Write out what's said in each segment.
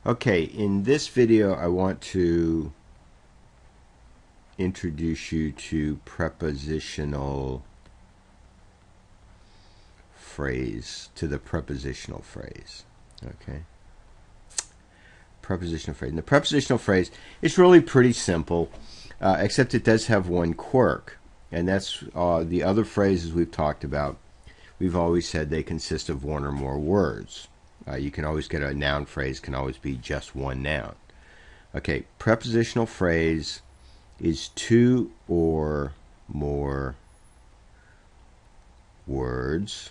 Okay, in this video I want to introduce you to prepositional phrase, to the prepositional phrase. Okay, prepositional phrase. And the prepositional phrase is really pretty simple, except it does have one quirk, and that's the other phrases we've talked about. We've always said they consist of one or more words. You can always get a noun phrase, can always be just one noun. Okay, prepositional phrase is two or more words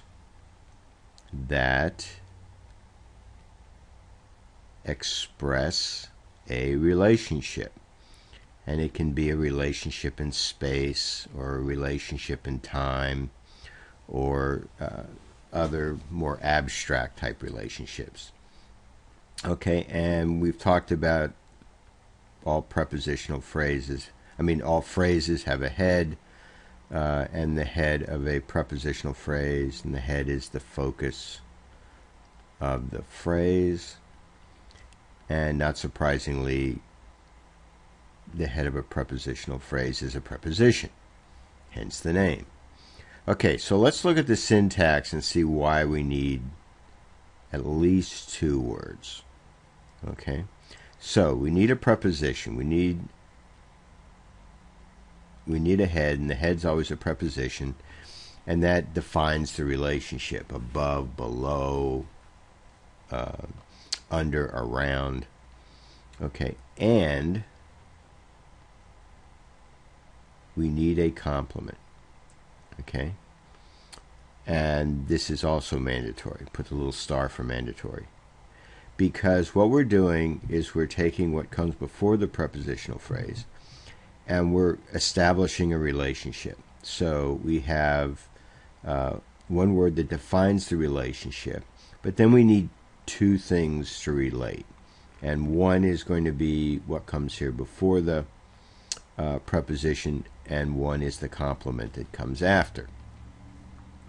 that express a relationship. And it can be a relationship in space or a relationship in time or other more abstract type relationships. Okay, and we've talked about all prepositional phrases. All phrases have a head, and the head of a prepositional phrase, and the head is the focus of the phrase. And not surprisingly, the head of a prepositional phrase is a preposition, hence the name. Okay, so let's look at the syntax and see why we need at least two words. Okay, so we need a preposition. We need a head, and the head's always a preposition, and that defines the relationship: above, below, under, around. Okay, and we need a complement. Okay, and this is also mandatory. Put the little star for mandatory, because what we're doing is we're taking what comes before the prepositional phrase and we're establishing a relationship. So we have one word that defines the relationship, but then we need two things to relate, and one is going to be what comes here before the preposition, and one is the complement that comes after.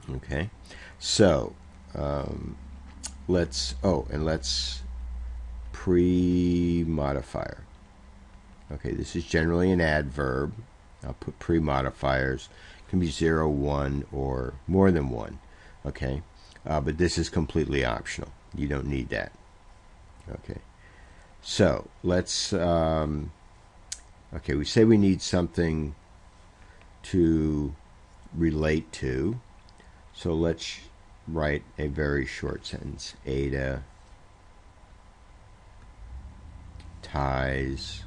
Okay, so let's pre-modifier. Okay, this is generally an adverb. I'll put pre-modifiers. It can be 0, 1, or more than one. Okay, but this is completely optional. You don't need that. Okay, so let's okay, we say we need something to relate to, so let's write a very short sentence. Ada ties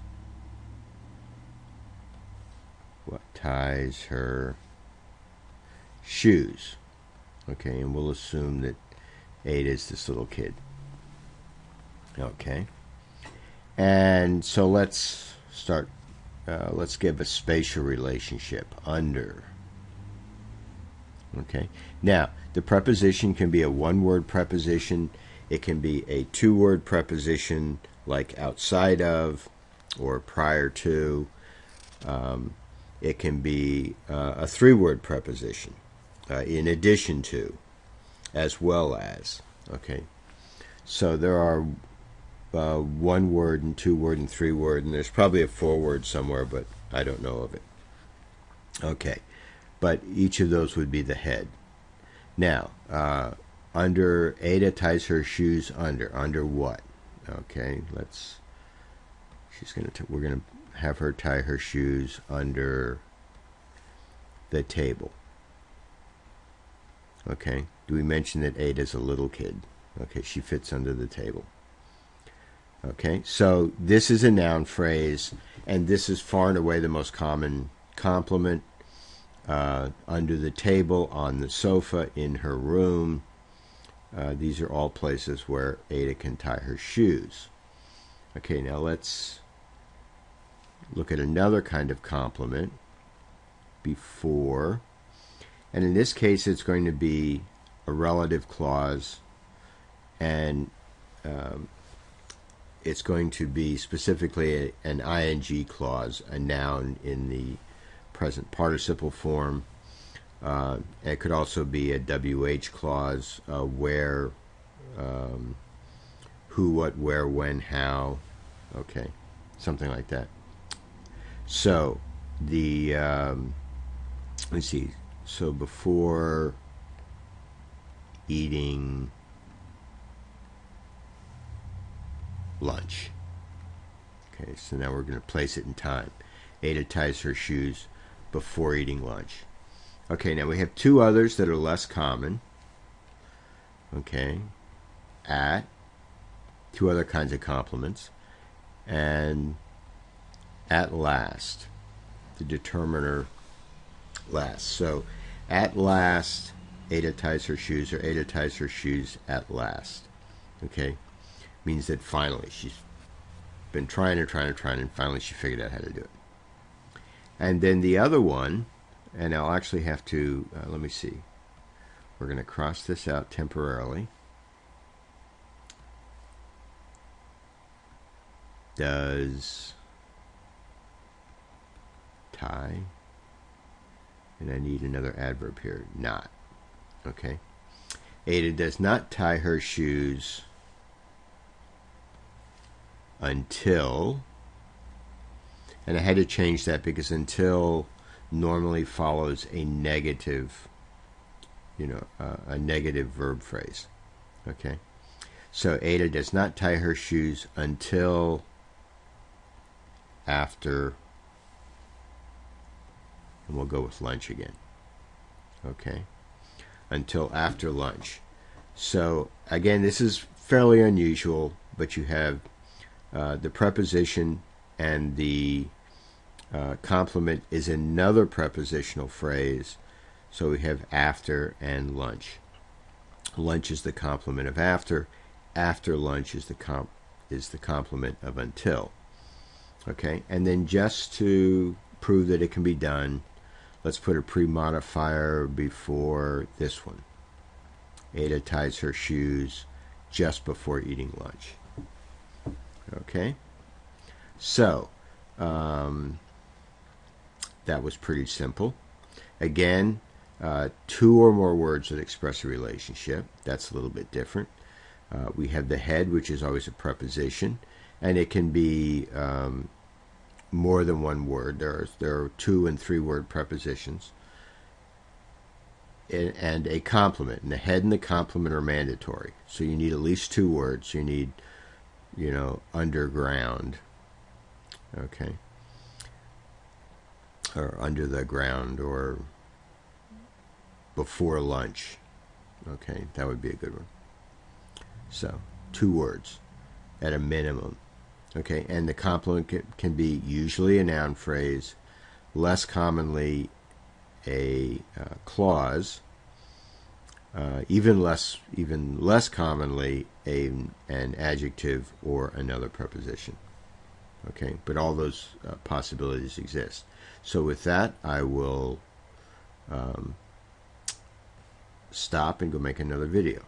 her shoes. Okay, and we'll assume that Ada is this little kid. Okay, and so let's start. Let's give a spatial relationship: under. Okay, now the preposition can be a one-word preposition. It can be a two-word preposition like outside of or prior to. It can be a three-word preposition, in addition to, as well as. Okay, so there are one word and two word and three word, and there's probably a four word somewhere, but I don't know of it. Okay, but each of those would be the head. Now, under, Ada ties her shoes under what? Okay, we're gonna have her tie her shoes under the table. Okay, do we mention that Ada's a little kid? Okay, she fits under the table. Okay, so this is a noun phrase, and this is far and away the most common complement. Under the table, on the sofa, in her room. These are all places where Ada can tie her shoes. Okay, now let's look at another kind of complement, before, and in this case it's going to be a relative clause, and it's going to be specifically an ing clause, a noun in the present participle form. It could also be a WH clause, where, who, what, where, when, how. Okay, something like that. So the let's see. So before eating lunch. Okay, so now we're going to place it in time. Ada ties her shoes before eating lunch. Okay, now we have two others that are less common. Okay, at, two other kinds of complements, and at last, the determiner last. So at last, Ada ties her shoes, or Ada ties her shoes at last. Okay, means that finally she's been trying and finally she figured out how to do it. And then the other one, and I'll actually have to, let me see. We're going to cross this out temporarily. Does tie, and I need another adverb here, not. Okay. Ada does not tie her shoes until, and I had to change that because until normally follows a negative, a negative verb phrase. Okay. So Ada does not tie her shoes until after, and we'll go with lunch again. Okay. Until after lunch. So again, this is fairly unusual, but you have the preposition, and the complement is another prepositional phrase. So we have after and lunch. Lunch is the complement of after. After lunch is the complement of until. Okay, and then just to prove that it can be done, let's put a pre-modifier before this one. Ada ties her shoes just before eating lunch. Okay, so that was pretty simple. Again, two or more words that express a relationship. That's a little bit different. We have the head, which is always a preposition, and it can be more than one word. There are 2- and 3-word prepositions. And a complement. And the head and the complement are mandatory. So you need at least 2 words. You need, underground. Okay. Or under the ground, or before lunch. Okay, that would be a good one. So, 2 words at a minimum. Okay, and the complement can be usually a noun phrase, less commonly a clause, even less commonly an adjective or another preposition. Okay, but all those possibilities exist. So with that, I will stop and go make another video.